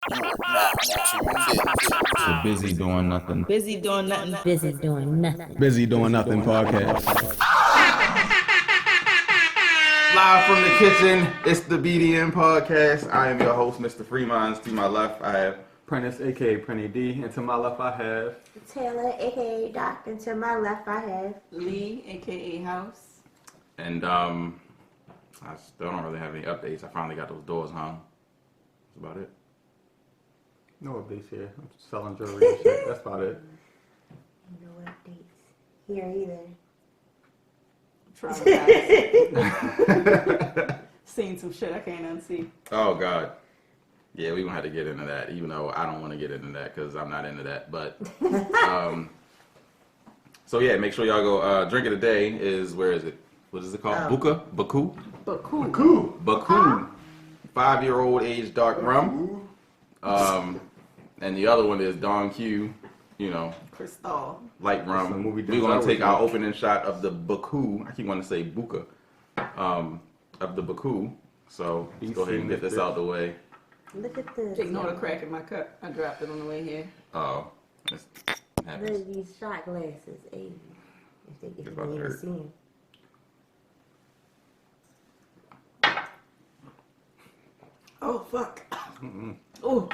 The Busy Doing Nothing. Busy doing nothing. Busy doing nothing. Busy Doing Nothing podcast. Live from the kitchen, it's the BDN podcast. I am your host, Mr. Freemans. To my left, I have Prentice, aka Prenny D, and to my left I have Taylor, aka Doc, and to my left I have Lee, aka House. and I still don't really have any updates. I finally got those doors hung. That's about it. no updates here. I'm selling jewelry and shit. That's about it. no updates here either. Traumatized. Seen some shit I can't unsee. Oh God, yeah, we gonna have to get into that. Even though I don't want to get into that because I'm not into that. But so yeah, make sure y'all go. Drink of the day is where is it? What is it called? Baku. But cool. 5-year-old aged dark rum. And the other one is Don Q. You know, Cristal. light That's the rum. movie We're gonna Denzel take was our in. opening shot of the Baku. I keep wanting to say Buka. Of the Baku. So let's go ahead and get this out the way. Look at this. Ignore the crack in my cup. I dropped it on the way here. Oh, Look at these shot glasses. Hey, if they It's can about to even hurt. see them. Oh fuck. Mm-mm. Oh.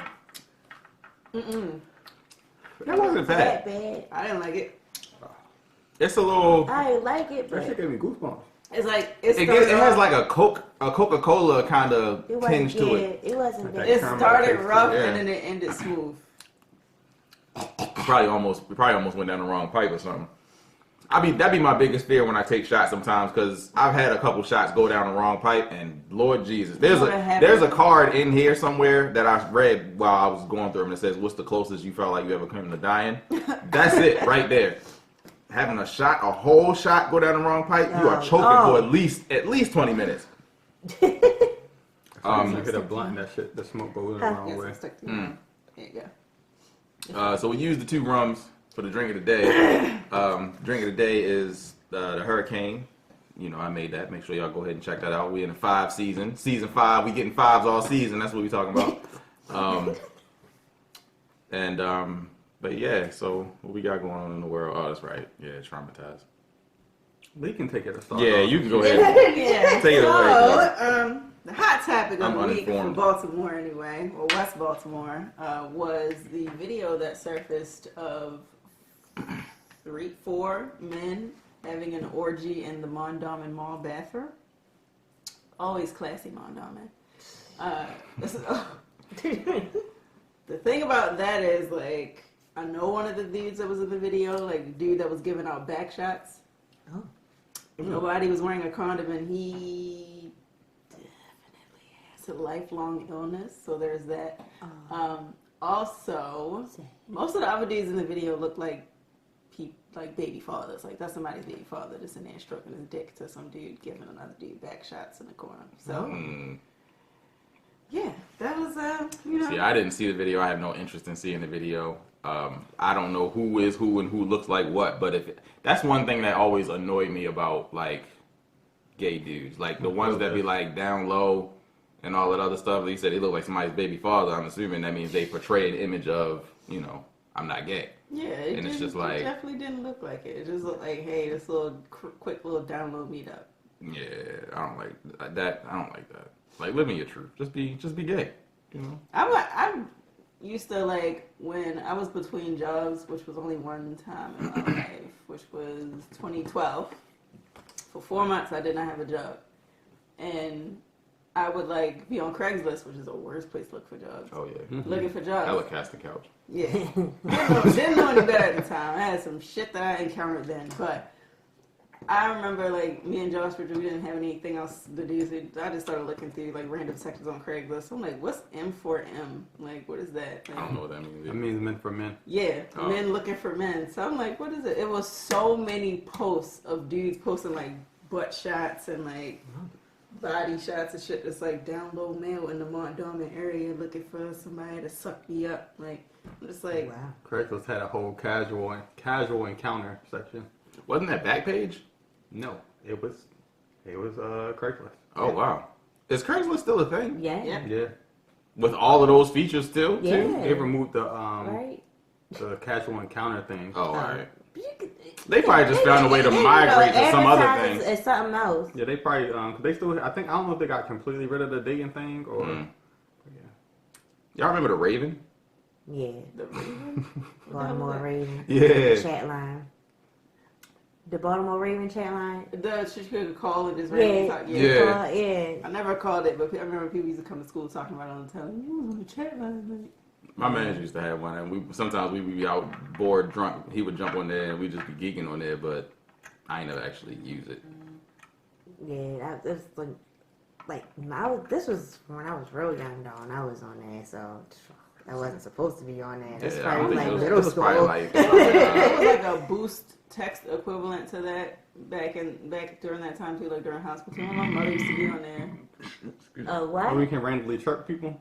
that wasn't That bad. bad. I didn't like it. It's a little. I like it, That shit but gave me goosebumps. It's like It has like a Coca-Cola kind of it wasn't tinge to good. it. It wasn't Like bad. it caramel started taste, rough yeah. and then it ended smooth. Probably almost went down the wrong pipe or something. That'd be my biggest fear when I take shots sometimes because I've had a couple shots go down the wrong pipe and Lord Jesus, there's a card in here somewhere that I read while I was going through them and it says, "What's the closest you felt like you ever come to dying?" That's it right there. Having a whole shot go down the wrong pipe, you are choking for at least 20 minutes. You hit a blunt and that shit, the smoke goes the wrong Yes, way. I stuck to you. There you go. So we used the two rums for the drink of the day. Drink of the day is the Hurricane. You know, I made that. Make sure y'all go ahead and check that out. We in the 5 season. Season 5, we getting 5s all season. That's what we talking about. But yeah, so what we got going on in the world? Oh, that's right. Yeah, traumatized. Lee can take it a start. Yeah, you can go ahead. Yeah. Take it away. So, the hot topic of I'm the week from uninformed. Baltimore anyway, or West Baltimore, was the video that surfaced of 4 men having an orgy in the Mondawmin Mall bathroom. Always classy Mondawmin. The thing about that is, like, I know one of the dudes that was in the video, like, the dude that was giving out back shots. Oh. Nobody was wearing a condom, and he definitely has a lifelong illness, so there's that. Also, most of the other dudes in the video look like baby fathers. Like, that's somebody's baby father just in there stroking his dick to some dude giving another dude back shots in the corner. So, yeah, that was, you know. See, I didn't see the video. I have no interest in seeing the video. I don't know who is who and who looks like what, but that's one thing that always annoyed me about, like, gay dudes. Like, the ones that be, like, down low and all that other stuff. They said they look like somebody's baby father. I'm assuming that means they portray an image of, you know, I'm not gay. Yeah, And it's just like- it definitely didn't look like it. It just looked like, hey, this little quick little download meetup. Yeah, I don't like that. I don't like that. Like, live in your truth. Just be gay. You know. I'm used to, like, when I was between jobs, which was only one time in my life, which was 2012. For 4 months, I did not have a job, and I would, like, be on Craigslist, which is the worst place to look for jobs. Oh yeah. Looking for jobs. Hella cast the couch. Yeah. Didn't know any better at the time. I had some shit that I encountered then. But I remember, like, me and Josh, we didn't have anything else to do. So I just started looking through, like, random sections on Craigslist. I'm like, what's M4M? Like, what is that? Like, I don't know what that means. That means men for men. yeah, Oh. men looking for men. So I'm like, what is it? It was so many posts of dudes posting, like, butt shots and, like, body shots and shit that's like down low male in the Mondawmin area looking for somebody to suck me up. Like, I'm just like, Wow. Craigslist had a whole casual encounter section. Wasn't that Backpage? No, it was Craigslist. Oh wow. Is Craigslist still a thing? Yeah. Yeah. Yeah. With all of those features still, Yeah. too? They removed the Right? the casual encounter thing. Oh, all right. You could- They probably just found a way to you know, migrate to some other advertise thing. It's something else. Yeah, they probably they still. I don't know if they got completely rid of the dating thing or. Mm. Yeah. Y'all remember the Raven? Yeah. The Raven? Baltimore Raven. Yeah. Chat line. The Baltimore Raven chat line. She could call and just randomly talk. Yeah. Yeah. I never called it, but I remember people used to come to school talking about it on the television. You was on the chat line, like. My manager used to have one, and sometimes we would be out bored, drunk. He would jump on there, and we'd just be geeking on there, but I ain't never actually use it. Yeah, that was this was when I was real young though, and I was on there, so I wasn't supposed to be on there. That's Yeah, I don't probably think like it was, middle it was probably school. like It was like a boost text equivalent to that back during that time too, like during high school. My mother used to be on there. What? Or we can randomly chirp people.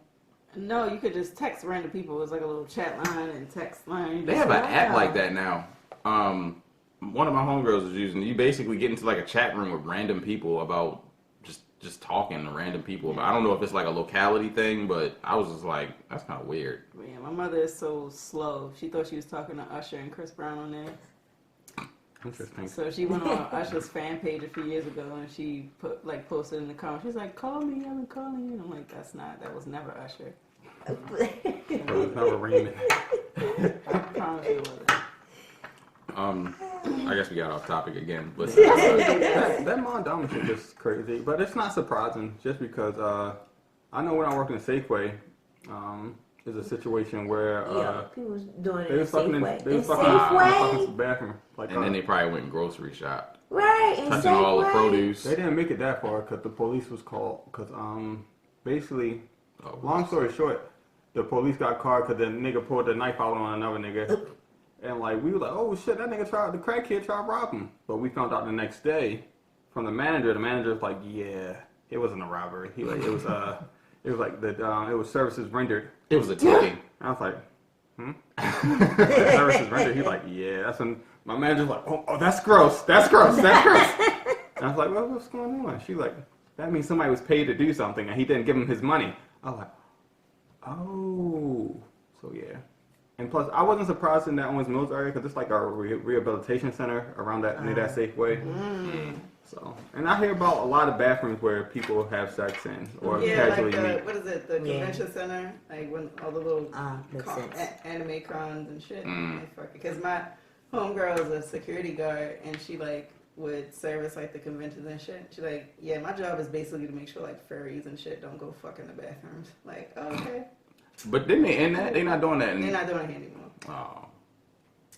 No, you could just text random people. It was like a little chat line and text line. they have an app like that now. One of my homegirls is using. You basically get into like a chat room with random people about just talking to random people. I don't know if it's like a locality thing, but I was just like, that's kind of weird. Man, my mother is so slow. She thought she was talking to Usher and Chris Brown on there. Interesting. So she went on Usher's fan page a few years ago and she posted in the comments. She's like, "Call me, I've been calling you." And I'm like, that was never Usher. It was never raining. I promise you it wasn't. I guess we got off topic again, but that Mondawmin shit is crazy, but it's not surprising just because I know when I worked in Safeway, there's a situation where people was doing it they was fucking in Safeway. they was In fucking in Safeway? the bathroom, like, and then they probably went and grocery shop, Right, in touching all the Safeway. produce. They didn't make it that far because the police was called. Because basically, Oh, long story short, the police got called because the nigga pulled the knife out on another nigga, and like we were like, oh shit, that nigga the crack kid tried to rob him. But we found out the next day from the manager. The manager was like, yeah, it wasn't a robbery. He like it was like the it was services rendered. It was a ticking. I was like, services rendered. He's like, yeah, that's when my manager's like, oh, that's gross. That's gross. That's gross. And I was like, well, what's going on? She's like, that means somebody was paid to do something and he didn't give him his money. I was like, oh, so yeah. And plus, I wasn't surprised in that Owens Mills area because it's like a rehabilitation center around that near that Safeway. So, and I hear about a lot of bathrooms where people have sex in or casually meet. What is it? The convention center, like when all the little makes sense. anime cons and shit. Because my homegirl is a security guard and she like would service like the conventions and shit. She's like, yeah, my job is basically to make sure like furries and shit don't go fuck in the bathrooms. Like, oh, okay. But didn't they end that? They're not doing that. They're not doing it anymore. Oh.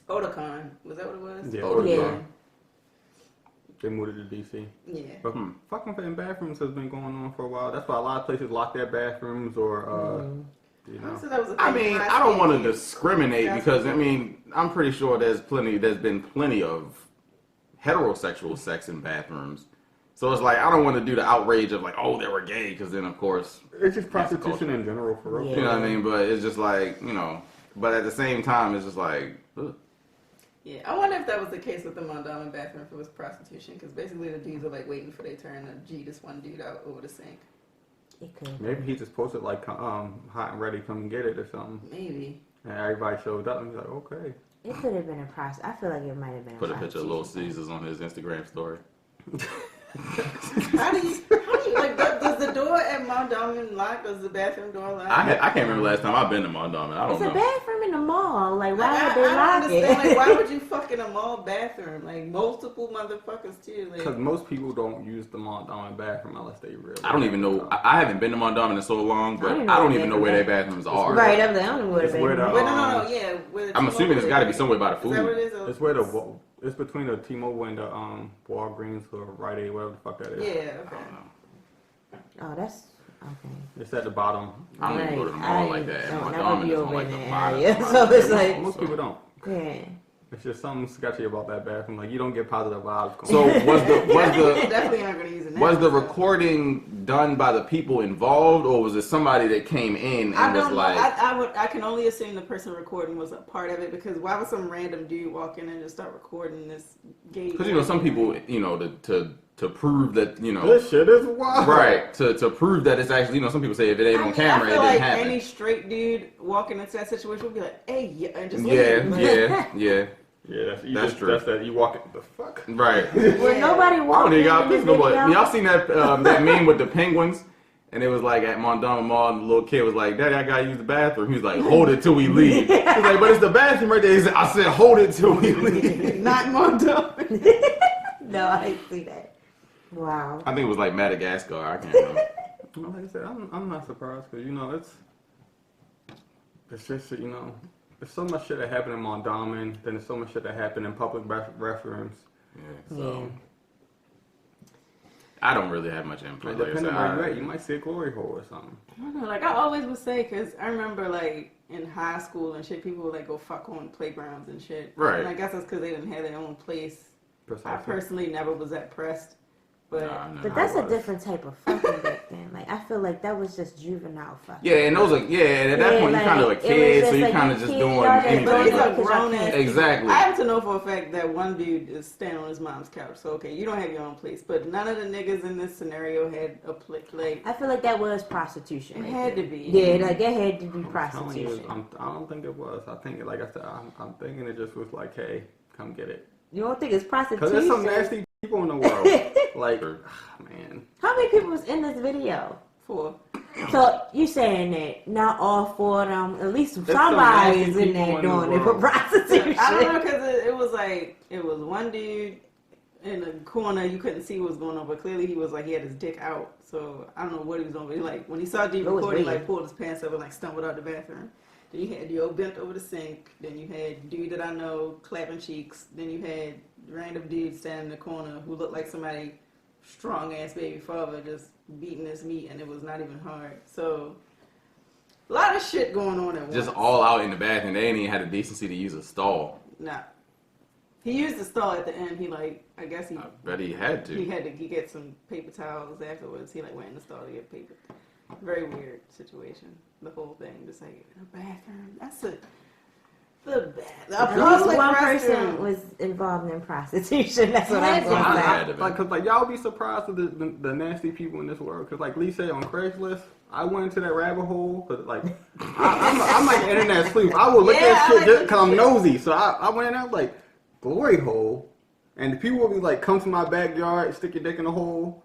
Otakon, was that what it was? Yeah. Otakon. They moved it to DC. Yeah. But fucking in bathrooms has been going on for a while. That's why a lot of places lock their bathrooms or, you know. So that was a I thing mean, when I don't want to stayed discriminate here. because I mean, I'm pretty sure there's been plenty of heterosexual sex in bathrooms. So it's like I don't want to do the outrage of like, oh, they were gay, because then of course It's just prostitution in general for real. you know what I mean. But it's just like but at the same time, it's just like. Ugh. Yeah, I wonder if that was the case with the Mondawmin bathroom, if it was prostitution, because basically the dudes are like waiting for their turn to G this one dude out over the sink. It could. Maybe he just posted like hot and ready, come get it or something. Maybe. And everybody showed up and he's like, okay. It could have been a process. I feel like it might have been Put a a picture of Little prostitution. Caesars on his Instagram story. How do you like? Does the door at Mondawmin lock? Does the bathroom door lock? I can't remember last time I've been to Mondawmin. I don't It's know. a bathroom in the mall. Like, why I would they don't lock understand. it? Like, why would you fuck in a mall bathroom? Like, multiple motherfuckers too. Like, Because most people don't use the Mondawmin bathroom unless they really. I don't even know. I haven't been to Mondawmin in so long, but I I don't don't even know where their bathrooms are. Right up there. I don't know what It's it where is. the- wait, no, yeah. Where the I'm assuming it's got to be somewhere by the Is that what food. it is? It's where it's between the T-Mobile and the Walgreens or Rite Aid, whatever the fuck that is. Yeah. Okay. Oh, that's okay. It's at the bottom. I don't even go to the mall like that. Don't never Mondawmin be is on over like in the that bottom. area. So it's like, Most people don't. yeah. It's just something sketchy about that bathroom. Like you don't get positive vibes. So was the Definitely aren't gonna use it. was the recording done by the people involved, or was it somebody that came in I and was don't know. like? I can only assume the person recording was a part of it, because why would some random dude walk in and just start recording this gay? Because some people, to to prove that, you know. This shit is wild. Right. To prove that it's actually, you know, some people say if it ain't on camera, I it feel didn't like happen. any straight dude walking into that situation would be like, hey, yeah, and just Yeah, leave. yeah. Yeah, That's true. That's that. You walk it. The fuck. Right. Well, nobody I don't walked even in got this this, but video. y'all seen that that meme with the penguins? And it was like at Mondawmin Mall, and the little kid was like, "Daddy, I gotta use the bathroom." He was like, "Hold it till we leave." He was like, "But it's the bathroom right there." He said, "I said, hold it till we leave." Not Mondawmin. No, I didn't see that. Wow. I think it was like Madagascar. I can't remember. Well, like I said, I'm not surprised because you know it's just you know there's so much shit that happened in Mondawmin, then there's so much shit that happened in public restrooms. Yeah, so I don't really have much input. Like I Depending said, on where you're at, you might see a glory hole or something. I don't know, like I always would say, because I remember like in high school and shit, people would like go fuck on playgrounds and shit. Right. And I guess that's because they didn't have their own place. Precisely. I personally never was that pressed. But Nah, no, But I that's a was. different type of fucking back then. Like, I feel like that was just juvenile fucking. Yeah, and those are and at that Yeah, point like, you're kind of a it was kid, just so you're like, kind of you just kid, doing y'all just But these anything. are grown ass. Exactly. I have to know for a fact that one dude is standing on his mom's couch. So okay, you don't have your own place, but none of the niggas in this scenario had a place. Like I feel like that was prostitution. it right had there. to be. Yeah, like that had to be I'm telling prostitution. you, I don't think it was. I think, like I said, I'm thinking it just was like, hey, come get it. You don't think it's prostitution? Because there's some nasty people in the world. Like, man. How many people was in this video? 4. So you saying that not all 4 of them, at least some somebody nasty is in people there in the doing it for world. prostitution. I don't know, because it was like it was one dude in the corner. You couldn't see what was going on, but clearly he was like he had his dick out. So I don't know what he was doing. But he, like when he saw D It was recording, he weird. like pulled his pants up and like stumbled out the bathroom. Then you had Yo bent over the sink. Then you had dude that I know clapping cheeks. Then you had random dude standing in the corner who looked like somebody strong ass baby father just beating his meat, and it was not even hard. So a lot of shit going on at Just once. all out in the bathroom. They ain't even had the decency to use a stall. Nah. He used the stall at the end. He like, I guess he I bet he had to. he get some paper towels afterwards. He like went in the stall to get paper. Very weird situation. The whole thing, just like in a bathroom. That's a At least public one restroom. person was involved in prostitution. That's what I'm Had to going to be. say. Had to be. Cause like y'all be surprised at the nasty people in this world. Cause like Lee said on Craigslist, I went into that rabbit hole. Cause like I'm like an internet sleuth. I will look Yeah, at I shit like just that cause I'm shit. nosy. So I went in there like glory hole, and the people will be like, come to my backyard, stick your dick in the hole.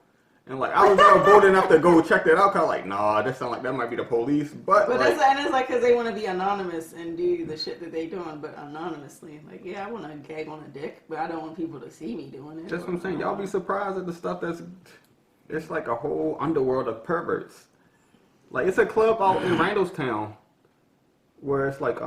And like I was never bold enough to go check that out. Cause like, nah, that sound like that might be the police. But But like, it's like because they want to be anonymous and do the shit that they doing, but anonymously. Like, yeah, I want to gag on a dick, but I don't want people to see me doing it. that's what I'm saying. Y'all be surprised at the stuff it's like a whole underworld of perverts. Like it's a club out in Randallstown where it's like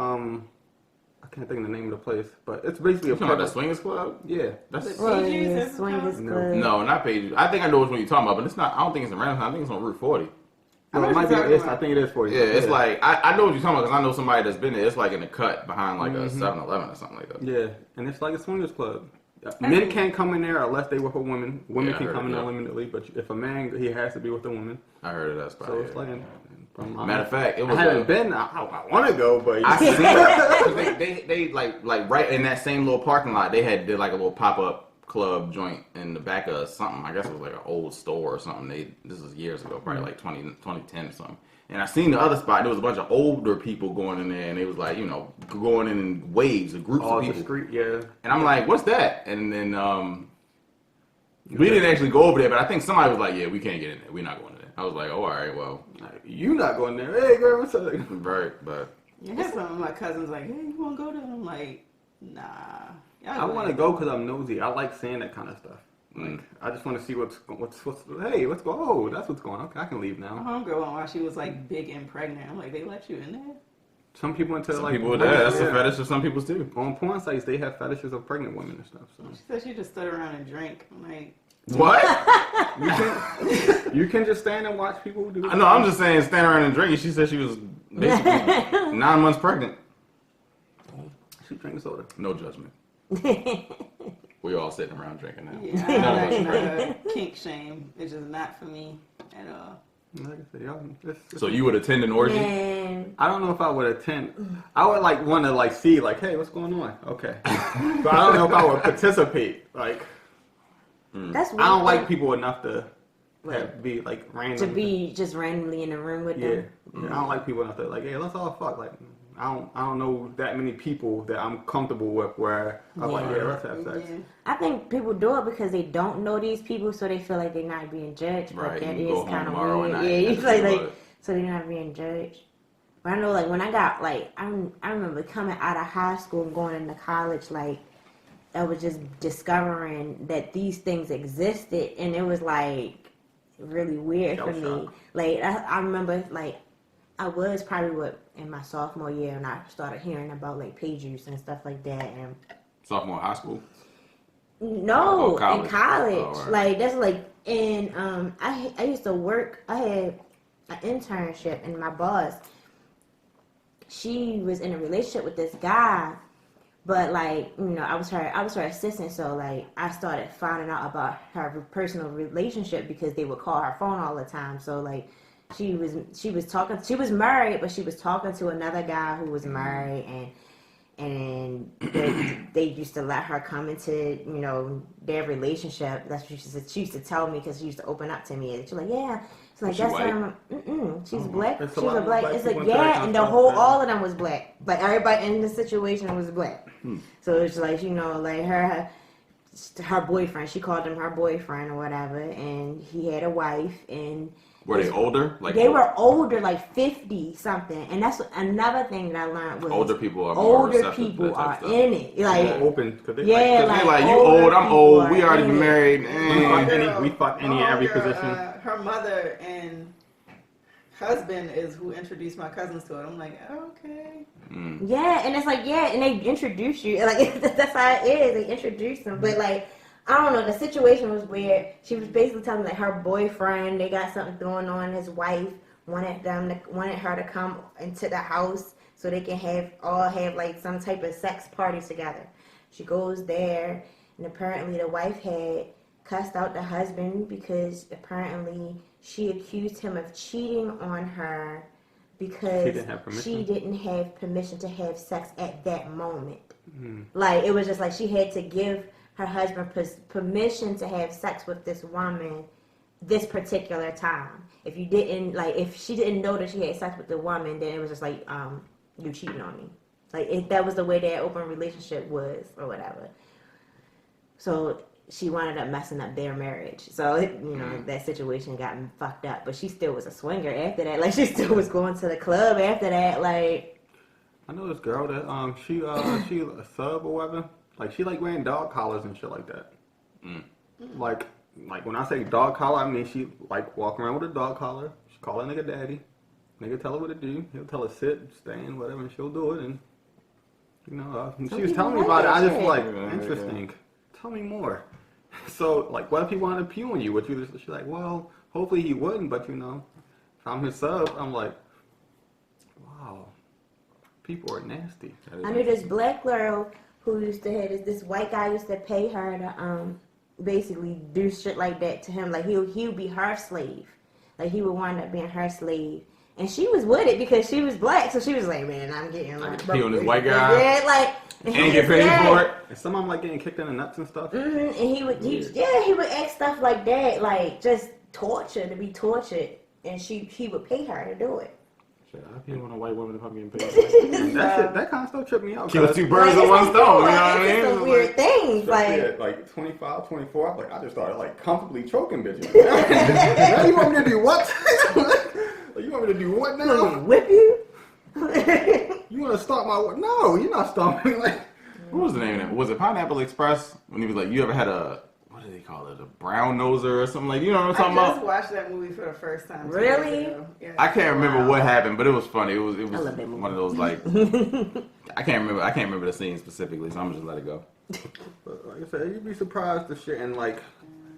I can't think of the name of the place, but it's basically a You talking about the pervert. swingers club? Yeah. That's Well, PG's yeah, is swingers No. club. no, not Paige. I think I know which one you're talking about, but it's not. I don't think it's in Random. I think it's on Route 40. I know No, it what might be. you're talking I about. think it is for you. Yeah, it's like I know what you're talking about because I know somebody that's been there. It's like in the cut behind like a 7-Eleven or something like that. Yeah, and it's like a swingers club. Men can't come in there unless they with a woman. Women Yeah, I can heard come it, in yeah. unlimitedly, but if a man, he has to be with a woman. I heard of that spot. So it's yeah. like. Matter of fact, it was. I haven't been. I want to go, but I seen it. They like right in that same little parking lot. They did like a little pop up club joint in the back of something. I guess it was like an old store or something. This was years ago, probably like 2010 or something. And I seen the other spot. There was a bunch of older people going in there, and they was like, you know, going in waves of groups all of the people. street, yeah. And I'm like, what's that? And then we didn't actually go over there, but I think somebody was like, yeah, we can't get in there. We're not going in there. I was like, oh, all right, well, Like, you not going there? Hey, girl, what's up? right, but Yeah, some of my cousins like, hey, you want to go there? I'm like, nah. Y'all I want to ahead. go because I'm nosy. I like seeing that kind of stuff. Like, I just want to see what's hey, let's go. Oh, that's what's going on. Okay, I can leave My now. homegirl went while she was like big and pregnant. I'm like, they let you in there? Some people into some like people, that's a fetish for some people too. On porn sites, they have fetishes of pregnant women and stuff. So She said she just stood around and drank. I'm like, What? you can just stand and watch people do. No, I'm just saying, stand around and drinking. She said she was basically 9 months pregnant. She drinks soda. No judgment. We all sitting around drinking now. yeah, None I'm of us not pregnant. gonna kink shame. It's just not for me at all. Like I said, y'all, So you would attend an orgy? Man, I don't know if I would attend. I would like want to like see like, hey, what's going on? Okay, but I don't know if I would participate. Like, That's I one don't like thing. people enough to Right. be like random. To be just randomly in the room with them. Yeah, I don't like people enough to like, hey, let's all fuck. Like, I don't know that many people that I'm comfortable with where I'm like, yeah, let's have sex. Yeah. I think people do it because they don't know these people, so they feel like they're not being judged. But Right, that you go is home kind of tomorrow weird. and Yeah, I ain't you have to feel think like about it. so they're not being judged. But I know, like when I got like I remember coming out of high school and going into college, like I was just discovering that these things existed, and it was like really weird for me. Like I remember, like I was probably in my sophomore year, and I started hearing about like page use and stuff like that. And Sophomore high school. no, college. in college, Oh, right. like that's like in I used to work. I had an internship, and my boss, she was in a relationship with this guy. But like, you know, I was her assistant, so like I started finding out about her personal relationship because they would call her phone all the time. So like she was married, but she was talking to another guy who was married, and they used to let her come into, you know, their relationship. That's what she used to tell me, because she used to open up to me. And she's like, yeah. It's like, She that's white? she's black. It's She's a lot a of black. black It's like, people into that yeah, kind and of the stuff, whole, man. all of them was black. Like everybody in the situation was black. So it's like, you know, like her boyfriend. She called him her boyfriend or whatever, and he had a wife, and Were they older? Like they were older, like 50 something. And that's another thing that I learned was older people are more older receptive to people that type are of stuff. in it. Like, Open, cause they yeah, Cause like, they like, you older old, I'm people old, are we already in been it. married. we fuck any and every position. Her mother and husband is who introduced my cousins to it. I'm like, okay. Yeah, and it's like, yeah, and they introduce you. Like, that's how it is. They introduce them. But, like, I don't know. The situation was weird. She was basically telling me, like, her boyfriend, they got something going on. His wife wanted her to come into the house so they can have, like, some type of sex party together. She goes there, and apparently the wife had cussed out the husband because apparently she accused him of cheating on her because she didn't have permission to have sex at that moment. Like, it was just like she had to give her husband permission to have sex with this woman this particular time. If she didn't know that she had sex with the woman, then it was just like, you cheating on me. Like, that was the way their open relationship was or whatever. So she wound up messing up their marriage. So, you know, that situation got fucked up. But she still was a swinger after that. Like, she still was going to the club after that. Like, I know this girl that she a sub or whatever. Like, she like wearing dog collars and shit like that. Like when I say dog collar, I mean she like walk around with a dog collar. She call that nigga daddy. Nigga tell her what to do. He'll tell her sit, stand, whatever, and she'll do it. And you know, when she was telling me about it, I just like, interesting. Tell me more. So, like, what if he wanted to pew on you? Would you? She's like, well, hopefully he wouldn't, but you know, if I'm his sub, I'm like, wow, people are nasty. I knew this black girl who used to have this white guy used to pay her to basically do shit like that to him. Like, he would be her slave. Like, he would wind up being her slave. And she was with it because she was black, so she was like, man, I'm getting like pee on this white guy. Yeah, like, And get paid for it. And some of them like getting kicked in the nuts and stuff. And he would ask stuff like that, like just torture, to be tortured, and he would pay her to do it. Shit, I pay on a white woman if I'm getting paid. And that kind of stuff tripped me out. Kill two birds Like, with one it's stone. You know like, what I it's mean? some weird things, like. Like 25, 24, I just started like comfortably choking bitches. Now you want me to do what? You want me to do what now? Whip you? You want to start my what? No, you're not starting. Like, What was the name of it? Was it Pineapple Express? When he was like, you ever had what do they call it? A brown noser or something? Like, you know what I'm talking I just about? watched that movie for the first time. 2 Really? days ago. Yeah. I can't remember what happened, but it was funny. It was I love that movie. one of those like I can't remember the scene specifically, so I'm just let it go. but like I said, you'd be surprised the shit. And like,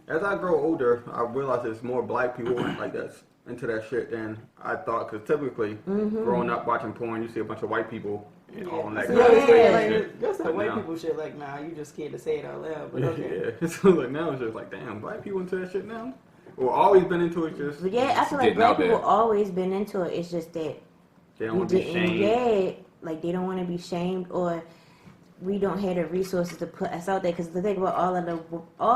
as I grow older, I realize there's more black people like that's into that shit than I thought. Because typically, growing up watching porn, you see a bunch of white people all on that kind of Yeah, crazy like, shit. that's that white Now- people shit. Like, nah, you just scared to say it out loud. But okay. Yeah, so like now it's just like, damn, black people into that shit now. Or always been into it, just But yeah, I feel like Getting black out there. people always been into it. It's just that they don't you want to be didn't, shamed. yeah, like they don't want to be shamed, or we don't have the resources to put us out there. Because the thing about all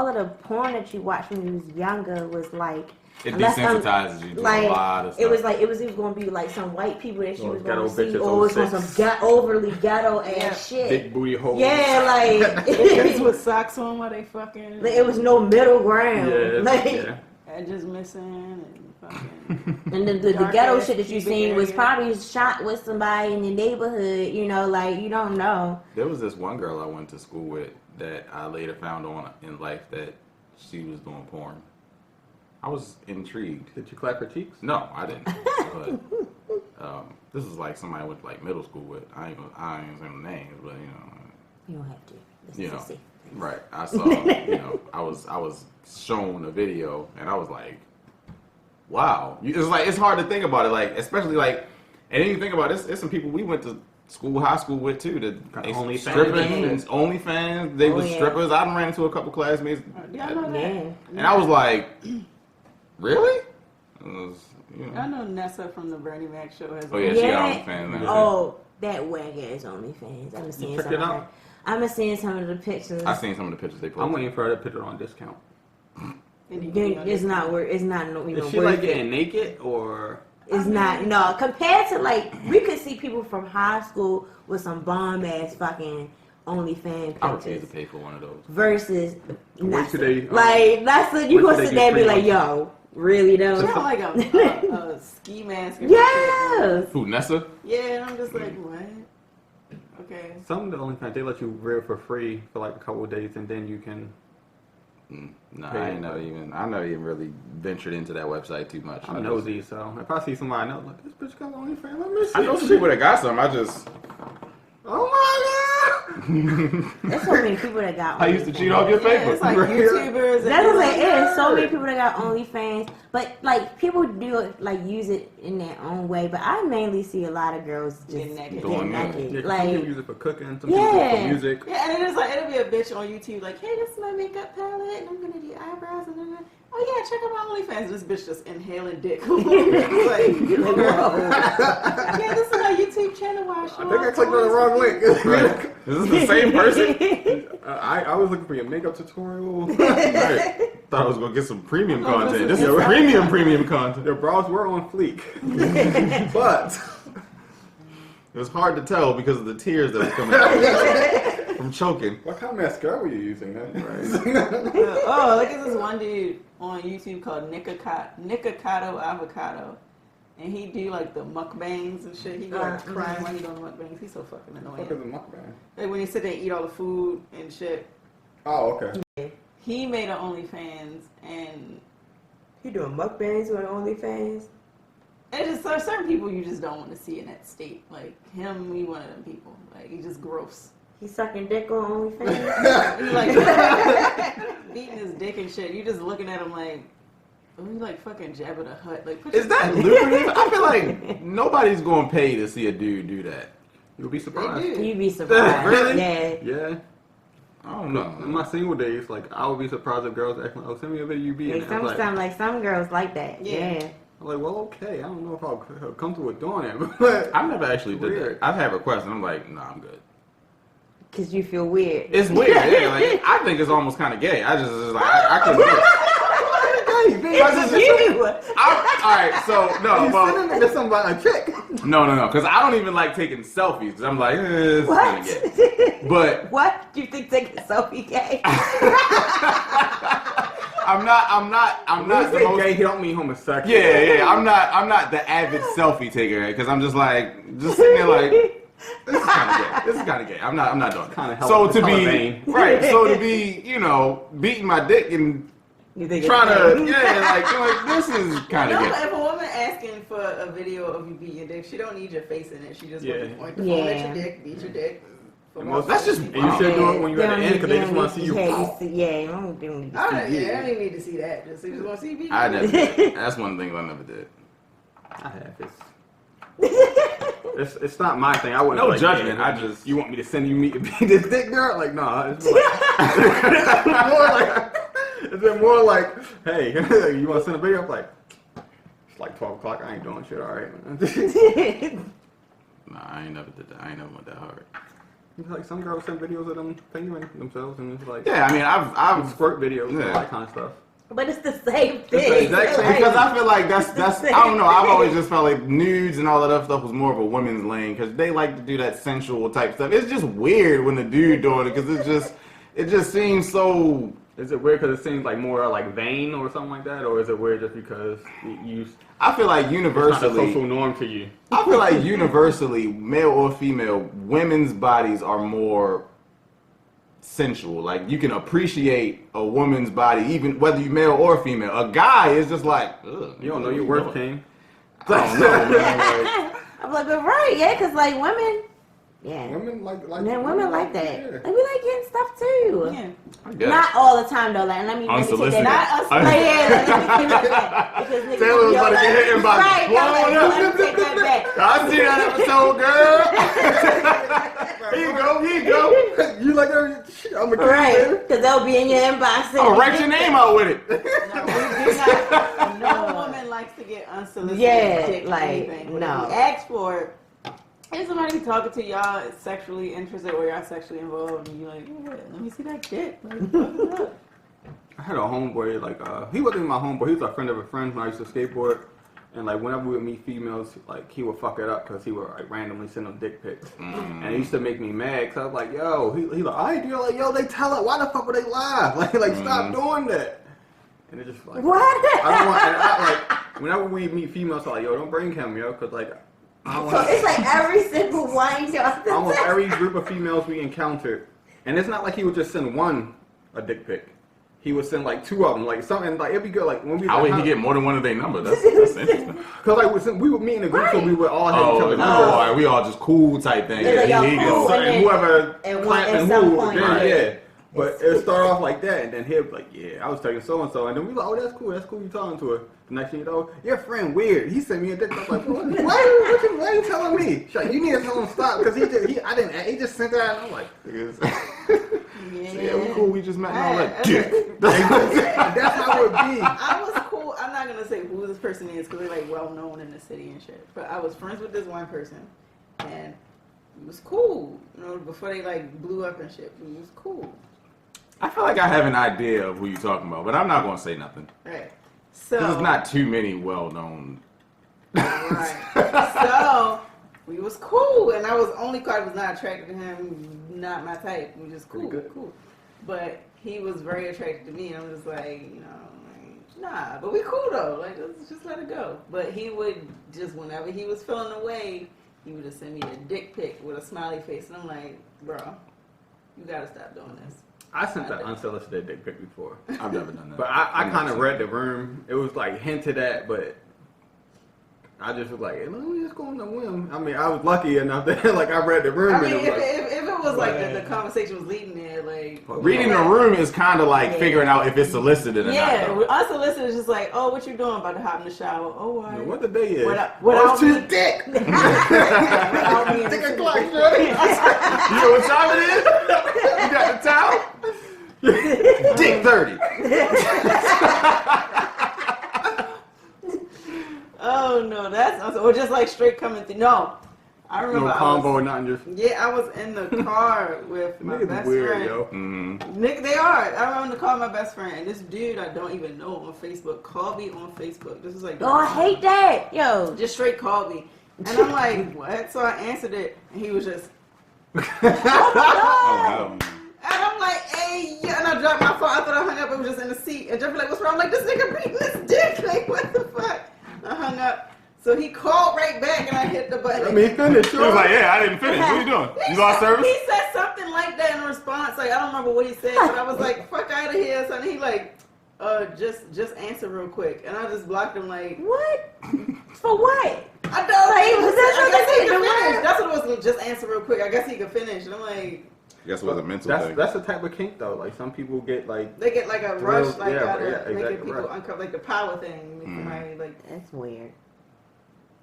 of the porn that you watched when you was younger was like. It desensitizes you to a lot of stuff. It was like it was going to be like some white people that she was going to see, bitches, or it was going some overly ghetto ass shit. Big booty holes. Yeah, like Kids with socks on while they fucking. like, it was no middle ground. Yeah, Like, And just missing and fucking. and the Dark ghetto ass shit that you pubic seen was area. probably shot with somebody in the neighborhood. You know, like you don't know. There was this one girl I went to school with that I later found on in life that she was doing porn. I was intrigued. Did you clap her cheeks? No, I didn't. But this is like somebody I went to like middle school with. I ain't saying names, but You don't have to. This you is know, a safe place. right? I saw, I was shown a video, and I was like, wow. It's hard to think about it, like especially like, and then you think about this. There's some people we went to high school with too. That Got OnlyFans. stripping and OnlyFans. They was strippers. I done ran into a couple classmates, Y'all know that. Yeah. and I was like, really? It was, I know Nessa from the Bernie Mac show has. Oh yeah, she got OnlyFans now. Oh, that wag ass OnlyFans. I'm seeing checked some. it out? I'm seeing some of the pictures. I seen some of the pictures they posted. I'm waiting for her to put it on discount. It's not worth. It's not no. Is she worth like it. getting naked or? It's not no compared to like we could see people from high school with some bomb ass fucking OnlyFans I refuse to pictures pay for one of those. versus Wait till they, like that's what you wait till gonna they sit do there and be 3 like, months. yo, really She though? got like a ski mask. And shit. Yes. Who, Nessa? Yeah, and I'm just like, what? Okay. Some of the OnlyFans they let you reel for free for like a couple of days and then you can. No, I never even really ventured into that website too much. I'm nosy, so if I see somebody I know, like this bitch got OnlyFans, let me see. I know some people that got some. I just Oh my god! There's so many people that got. I used to OnlyFans. cheat off your Yeah, paper. it's like YouTubers. That's what I'm saying. and There's so many people that got OnlyFans, but like people do like use it in their own way. But I mainly see a lot of girls just Getting naked. Doing getting that. naked. Yeah, some Like people use it for cooking, some people use it for music. Yeah, and it is like it'll be a bitch on YouTube like, hey, this is my makeup palette, and I'm gonna do eyebrows, and then oh yeah, check out my OnlyFans. This bitch just inhaling dick. Like, yeah, this is my YouTube channel where I show I think I off clicked on the toys. wrong link. Right. Is this the same person? I was looking for your makeup tutorial. Right. Thought I was gonna get some premium Oh, content. this This is- is premium content. Their bras were on fleek, but It was hard to tell because of the tears that was coming out from choking. what kind of mascara were you using? Then? Oh, look at this one dude on YouTube called Nikocado Avocado. And he do like the mukbangs and shit. He be like crying while he doing the mukbangs. He's so fucking What the fuck is annoying. a mukbang? Like when he sit there and eat all the food and shit. Oh, okay. He made an OnlyFans and you doing mukbangs on OnlyFans? it just there's certain people you just don't want to see in that state. Like him, he one of them people. Like he's just gross. He sucking dick on OnlyFans? He like beating his dick and shit. You just looking at him like, oh, he like fucking Jabba the Hutt. Like, put Is your- that lucrative? I feel like nobody's gonna pay to see a dude do that. You'll be surprised. They do. You'd be surprised. Really? Yeah. Yeah. I don't In know. my single days, like I would be surprised if girls acting like, "Oh, send me a video you be in." Like it." I was like, some girls like that. Yeah. Yeah. I'm like, well, okay. I don't know if I'll comfortable with doing it, but I've never actually did Weird. that. I've had requests and I'm like, nah, I'm good. Cause you feel weird. It's weird. Yeah, like I think it's almost kind of gay. I just like I couldn't do it. It's you. All right, so no, you well, sending it to somebody, a chick. no, because I don't even like taking selfies because I'm like, it's kind of gay. What? But What? Do you think taking a selfie gay? I'm not the Say most. gay, he don't mean homosexual. Yeah. I'm not the avid selfie taker because I'm just sitting there like. This is kind of gay. This is kind of gay. I'm not doing Kinda that. hella- So it's to hella be vain. right, so to be beating my dick and You think trying it's to gay? like this is kind No, of if gay. a woman asking for a video of you beating your dick, she don't need your face in it. She just wants to point the phone at Yeah. your dick, beat your dick. For most- That's just And you should do it when you're at the end because they just want to see you. Yeah, you don't need to I see don't, you. yeah, I don't even need to see that. Just want to see you beat I your never dick. did. That's one of the things I never did. I have it's not my thing. I wouldn't. No be like, judgment, "Hey, I just- you want me to send you meat and beat this dick, girl? Like, nah. It's like, it's been more like, hey, you want to send a video? I'm like, it's like 12 o'clock. I ain't doing shit. All right. Nah, I ain't never did that. I ain't never went that hard. Like some girls send videos of them fingering themselves, and it's like Yeah, I mean, I've squirt videos and Yeah. all that kind of stuff. But it's the same It's the thing. exact same, because I feel like that's I don't know. I've always just felt like nudes and all that other stuff was more of a women's lane because they like to do that sensual type stuff. It's just weird when the dude doing it because it just seems so. Is it weird because it seems like more like vain or something like that, or is it weird just because you? I feel like It's not a universally, social norm to you. I feel like universally, male or female, women's bodies are more sensual. Like you can appreciate a woman's body, even whether you male or female. A guy is just like, ugh, You don't know your worth, King. I don't know, man. I'm like, but right, yeah, because like women, yeah. Women like Man, women like that. Yeah. Like, we like getting stuff too. Yeah. I guess. Not all the time though. Like, let me take Unsolicited. that. Not Un- yeah, let me take that back. Because niggas Taylor was be all about to get hit by right, blown I'm up. like, let me take that back. I see that episode, girl. Here you go, here you go. You like her? I'm a kid. Right, because they'll be in your inbox. Oh, write your name out with it. No, we do not. No woman likes to get unsolicited. Yeah, dick or like, anything. But no. if you ask for it, if somebody talking to y'all is sexually interested or y'all sexually involved, and you like, yeah, let me see that dick. Like, fuck it up. I had a homeboy, like, he wasn't my homeboy, he was a friend of a friend when I used to skateboard. And, like, whenever we would meet females, like, he would fuck it up because he would, like, randomly send them dick pics. And it used to make me mad because I was like, yo, he like, I ain't doing like, yo, they tell it, why the fuck would they lie? Like stop doing that. And it just, like, What? I don't want, and like, whenever we meet females, I'm like, yo, don't bring him, yo, because, like, I don't So want it's like every single one. almost every group of females we encountered, and it's not like he would just send one a dick pic. He would send like two of them, like something like it'd be good. Like when we How would he get more than one of their numbers? That's interesting. Because like we would meet in a group, so we would all have each Oh, other's no, numbers. all right, we all just cool type thing. Yeah, like y'all here you cool. go. And whoever And one- clapped at and some who, point, then, right. yeah. But it start off like that, and then he'll be like, yeah, I was telling so and so, and then we like, oh, that's cool, you talking to her. The next thing you know, your friend weird. He sent me a dick. I was like, why are you telling me? She's like, you need to tell him stop because he just sent that. And I'm like, Yeah, we cool. We just met and all that. Okay. Dick. that's how it would be. I was cool. I'm not gonna say who this person is because they're like well known in the city and shit. But I was friends with this one person, and it was cool. You know, before they like blew up and shit, it was cool. I feel like I have an idea of who you're talking about, but I'm not gonna say nothing. Right. So There's not too many well-known. Right. So we was cool, and I was not attracted to him, not my type. We just cool, cool. But he was very attracted to me, and I'm just like, you know, like, nah. But we cool though. Like, let's just let it go. But he would just whenever he was feeling away, he would just send me a dick pic with a smiley face, and I'm like, bro, you gotta stop doing this. I sent that unsolicited dick pic before. I've never done that. But I kind of read the room. It was like hinted at, but I just was like, hey, let me just go on the whim. I mean, I was lucky enough that like I read the room. I mean, and it was if it was like the conversation was leading there, like reading the room is kind of like figuring out if it's solicited or yeah, not. though. unsolicited is just like, oh, what you doing? About to hop in the shower. Oh, why? like, what the day is? Without to me- dick. without me in the Take a city. clock, shorty. You know what time it is? You got the towel? Dick 30. Oh no, that's or just like straight coming through. No, I remember. No combo or nothing. Just Yeah, I was in the car with my niggas best weird, friend. yo. Nick, they are. I remember in the car with my best friend, and this dude I don't even know on Facebook called me on Facebook. This was like, Oh, I hate that. Yo. just straight called me, and I'm like, what? So I answered it, and he was just, Oh, no. and I'm like, hey, yeah, and I dropped my phone. I thought I hung up. It was just in the seat, and Jeffrey like, what's wrong? I'm like, this nigga beating this dick. Like, what the fuck? I hung up. So he called right back, and I hit the button. I mean, he finished. He was like, yeah, I didn't finish. What are you doing? You lost service? He said something like that in response. Like, I don't remember what he said, but I was like, fuck out of here. So he like, just answer real quick. And I just blocked him like, What? For what? I don't Like, know. was that I guess he something could to finish. learn? That's what it was, just answer real quick. I guess he could finish. And I'm like, I guess it was a mental thing. That's the type of kink though. Like some people get like. they get like a Thrills, rush, like yeah, out of yeah, making exactly people right. uncover, like the power thing. Make somebody like, That's weird.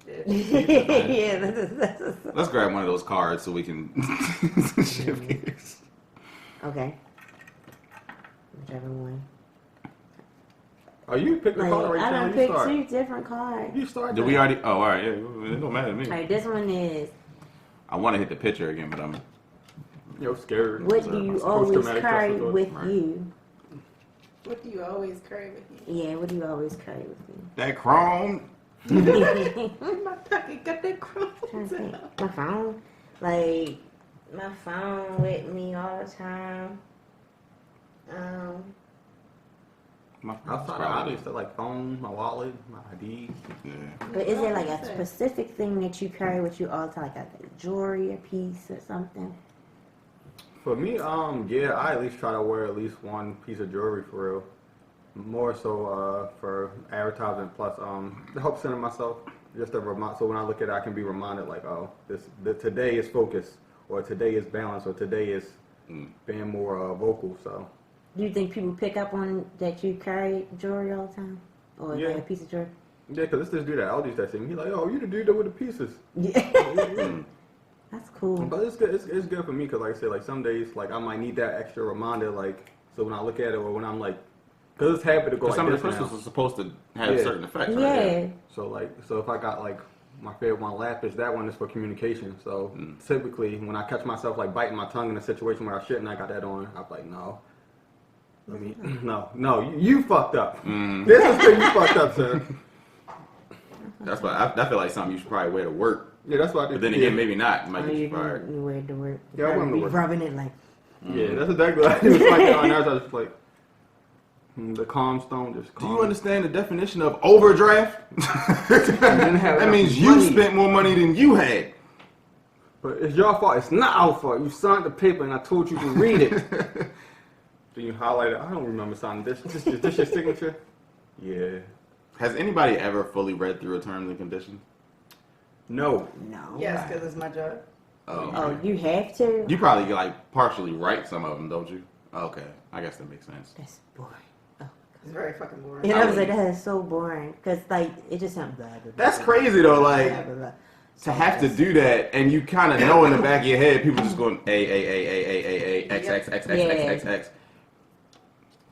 yeah. Yeah, that's Let's grab one of those cards so we can shift gears. okay. Whichever one. Oh, you picked the Like, card right I now. done You picked start. two different cards. You start. Did that. we already? Oh, all right. Yeah, it don't matter to me. Alright, this one is I want to hit the picture again, but I'm Yo, scared. What do you always Post-traumatic stress carry disorder. with Right. you? What do you always carry with you? Yeah, what do you always carry with you? That chrome. I'm My pocket got that trying to crumbs think. out. My phone, like my phone with me all the time. My Outside of obvious stuff like phone, my wallet, my ID. Yeah. But is there like a specific thing that you carry with you all the time, like a jewelry, a piece, or something? For me, yeah, I at least try to wear at least one piece of jewelry for real. More so for advertising, plus to help center myself. Just to remind, so when I look at it, I can be reminded like, oh, today is focus, or today is balance, or today is being more vocal. So. Do you think people pick up on that you carry jewelry all the time, or Yeah. like a piece of jewelry? Yeah, because it's this dude at Aldi's that see me. He's like, oh, you the dude that with the pieces. Yeah, that's cool. But it's good. It's good for me because, like I said, like some days, like I might need that extra reminder. Like, so when I look at it, or when I'm like, because it's happy to go. Because Like some of this the crystals now. are supposed to have Yeah. certain effects. Right? Yeah, So if I got like my favorite one, lapis, that one is for communication. So typically, when I catch myself like biting my tongue in a situation where I shouldn't, I got that on. I'm like, no. I mean, no, you fucked up. This is where you fucked up, sir. That's why I feel like something you should probably wear to work. Yeah, that's what I do. But then again, maybe not. It might get you fired. you wear it to work. Yeah, I wear them to Be work. rubbing it like. Yeah, that's exactly what I do. It's like that on there, so I was just like, the calm stone, just Do calm. you understand the definition of overdraft? That means you money. spent more money than you had. But it's your fault. It's not our fault. You signed the paper and I told you to read it. Then you highlight it. I don't remember signing this. This your signature? Yeah. Has anybody ever fully read through a terms and conditions? No. No. Yes, because it's my job. Oh, Oh, you have to. you probably like partially write some of them, don't you? Okay, I guess that makes sense. That's boring. Oh. It's very fucking boring. And I was like, that is so boring because like it just sounds blah, blah, blah, That's blah, crazy though. blah, Like blah, blah, blah. to have to do that, and you kind of know in the back of your head, people just going A X X X X X X.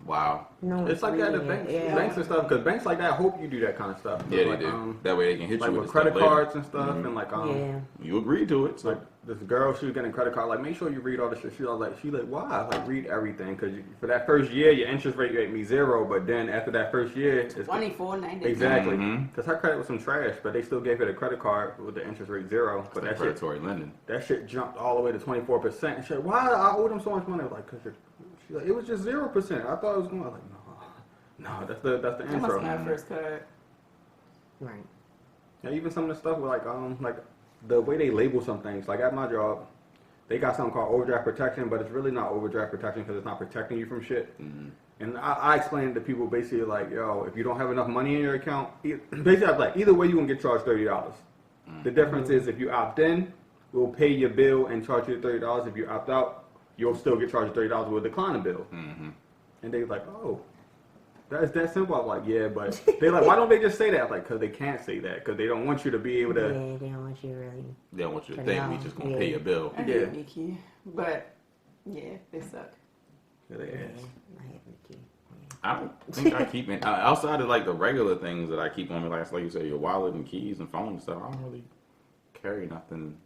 Wow. No, It's like that at reading banks, it, yeah. banks and stuff, because banks like that hope you do that kind of stuff. Yeah, like, they do. That way they can hit Like you with with credit stuff later. cards and stuff, and like Yeah. You agreed to it, so like this girl, she was getting a credit card. Like, make sure you read all this shit. She was like, why? Like, read everything, because for that first year, your interest rate may be 0, but then after that first year, it's $24.99. exactly. Mhm. Because her credit was some trash, but they still gave her the credit card with the interest rate 0. But that shit, predatory lending. that shit jumped all the way to 24%. And she like, why I owe them so much money? I was like, because she's like, it was just 0%. I thought it was going. I was like, no, that's the That must intro. be my first card. Right. Yeah, even some of the stuff with like the way they label some things. Like at my job, they got something called overdraft protection, but it's really not overdraft protection because it's not protecting you from shit. And I explained to people basically like, yo, if you don't have enough money in your account, basically I'm like, either way you gonna get charged $30. The difference is if you opt in, we'll pay your bill and charge you the $30. If you opt out, you'll still get charged $30. We'll decline the bill. And they like, oh. That's that simple. I'm like, yeah, but they're like, why don't they just say that? I'm like, because they can't say that because they don't want you to be able to. Yeah, they don't want you really. They don't want you to I think we know. just gonna Yeah. pay your bill. I Yeah. hate Nikki, but yeah, they suck. Yeah, they Yeah, ass. I have to keep. I don't think I keep it outside of like the regular things that I keep on me, like you said, your wallet and keys and phone and stuff. I don't really carry nothing.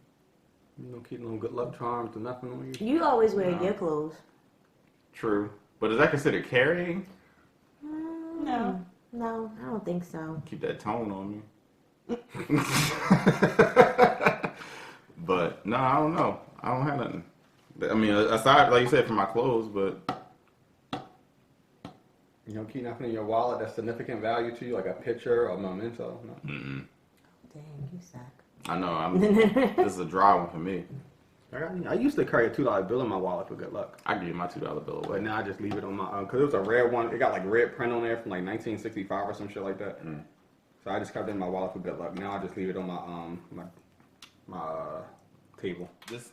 You don't keep no good luck charms or nothing on you. You always wear No. your clothes. True, but is that considered carrying? No. No, I don't think so. Keep that tone on me. But no, I don't know. I don't have nothing. I mean, aside, like you said, from my clothes, but You don't keep nothing in your wallet that's significant value to you, like a picture or memento. No. Dang, you suck. I know this is a dry one for me. I used to carry a $2 bill in my wallet for good luck, I give you my $2 bill away. but now I just leave it on my because it was a rare one. It got like red print on there from like 1965 or some shit like that. So I just kept it in my wallet for good luck. Now I just leave it on my table. This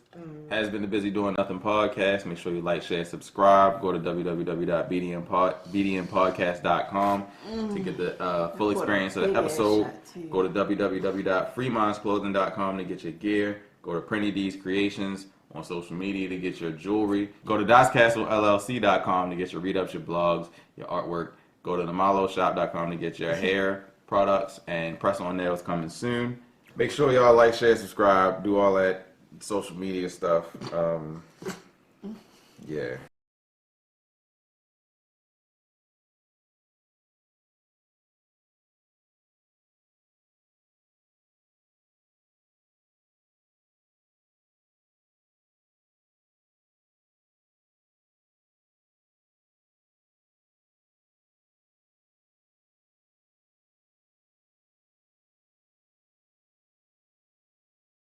has been the Busy Doing Nothing podcast. Make sure you like, share, subscribe. Go to www.bdnpodcast.com to get the full experience of the episode. Go to www.freemindsclothing.com to get your gear. Go to Printy D's Creations on social media to get your jewelry. Go to DasCastleLLC.com to get your read-ups, your blogs, your artwork. Go to themaloshop.com to get your hair products and press-on nails coming soon. Make sure y'all like, share, subscribe, do all that social media stuff. Yeah.